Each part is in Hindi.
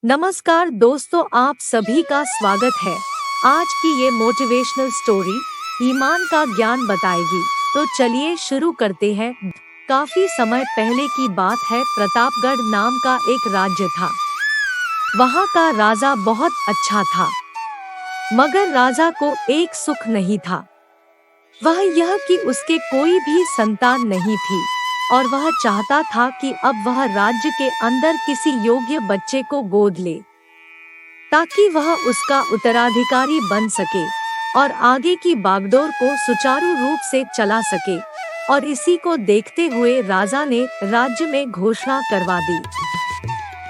नमस्कार दोस्तों, आप सभी का स्वागत है। आज की ये मोटिवेशनल स्टोरी ईमान का ज्ञान बताएगी। तो चलिए शुरू करते हैं। काफी समय पहले की बात है। प्रतापगढ़ नाम का एक राज्य था। वहाँ का राजा बहुत अच्छा था, मगर राजा को एक सुख नहीं था। वह यह कि उसके कोई भी संतान नहीं थी और वह चाहता था कि अब वह राज्य के अंदर किसी योग्य बच्चे को गोद ले, ताकि वह उसका उत्तराधिकारी बन सके और आगे की बागडोर को सुचारू रूप से चला सके। और इसी को देखते हुए राजा ने राज्य में घोषणा करवा दी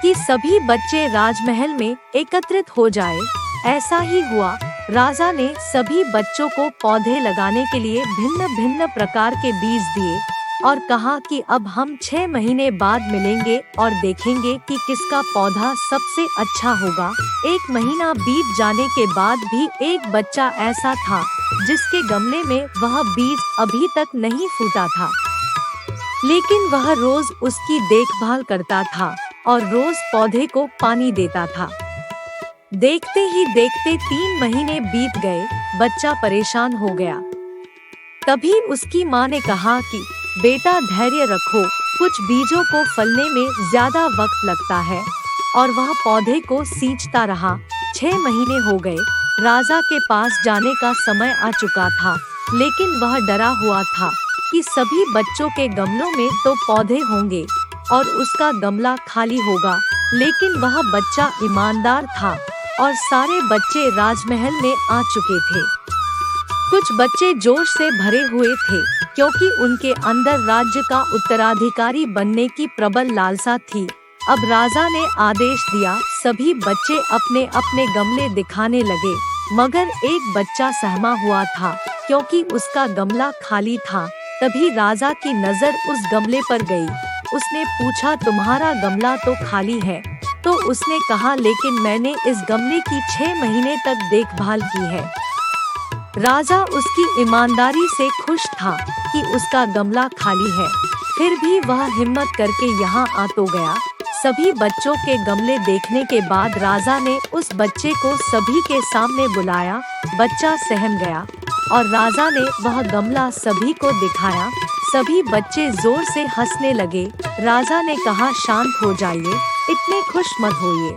कि सभी बच्चे राजमहल में एकत्रित हो जाए। ऐसा ही हुआ। राजा ने सभी बच्चों को पौधे लगाने के लिए भिन्न भिन्न प्रकार के बीज दिए और कहा कि अब हम 6 महीने बाद मिलेंगे और देखेंगे कि किसका पौधा सबसे अच्छा होगा। 1 महीना बीत जाने के बाद भी एक बच्चा ऐसा था जिसके गमले में वह बीज अभी तक नहीं फूटा था, लेकिन वह रोज उसकी देखभाल करता था और रोज पौधे को पानी देता था। देखते ही देखते 3 महीने बीत गए। बच्चा परेशान हो गया। तभी उसकी माँ ने कहा कि बेटा धैर्य रखो, कुछ बीजों को फलने में ज्यादा वक्त लगता है। और वह पौधे को सींचता रहा। 6 महीने हो गए। राजा के पास जाने का समय आ चुका था, लेकिन वह डरा हुआ था कि सभी बच्चों के गमलों में तो पौधे होंगे और उसका गमला खाली होगा। लेकिन वह बच्चा ईमानदार था और सारे बच्चे राजमहल में आ चुके थे। कुछ बच्चे जोश से भरे हुए थे क्योंकि उनके अंदर राज्य का उत्तराधिकारी बनने की प्रबल लालसा थी। अब राजा ने आदेश दिया, सभी बच्चे अपने अपने गमले दिखाने लगे, मगर एक बच्चा सहमा हुआ था क्योंकि उसका गमला खाली था। तभी राजा की नजर उस गमले पर गई। उसने पूछा, तुम्हारा गमला तो खाली है। तो उसने कहा, लेकिन मैंने इस गमले की 6 महीने तक देखभाल की है। राजा उसकी ईमानदारी से खुश था कि उसका गमला खाली है, फिर भी वह हिम्मत करके यहाँ आ तो गया। सभी बच्चों के गमले देखने के बाद राजा ने उस बच्चे को सभी के सामने बुलाया। बच्चा सहम गया और राजा ने वह गमला सभी को दिखाया। सभी बच्चे जोर से हंसने लगे। राजा ने कहा, शांत हो जाइए, इतने खुश मत होइए।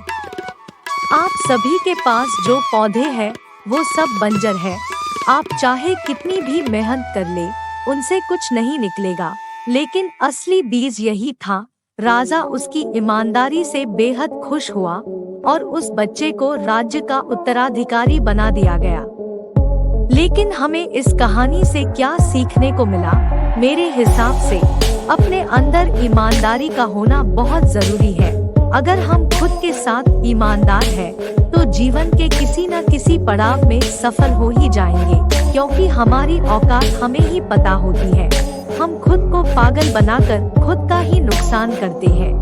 आप सभी के पास जो पौधे हैं वो सब बंजर है। आप चाहे कितनी भी मेहनत कर ले, उनसे कुछ नहीं निकलेगा। लेकिन असली बीज यही था। राजा उसकी ईमानदारी से बेहद खुश हुआ और उस बच्चे को राज्य का उत्तराधिकारी बना दिया गया। लेकिन हमें इस कहानी से क्या सीखने को मिला? मेरे हिसाब से अपने अंदर ईमानदारी का होना बहुत जरूरी है। अगर हम खुद के साथ ईमानदार हैं, तो जीवन के किसी न किसी पड़ाव में सफल हो ही जाएंगे, क्योंकि हमारी औकात हमें ही पता होती है। हम खुद को पागल बनाकर खुद का ही नुकसान करते हैं।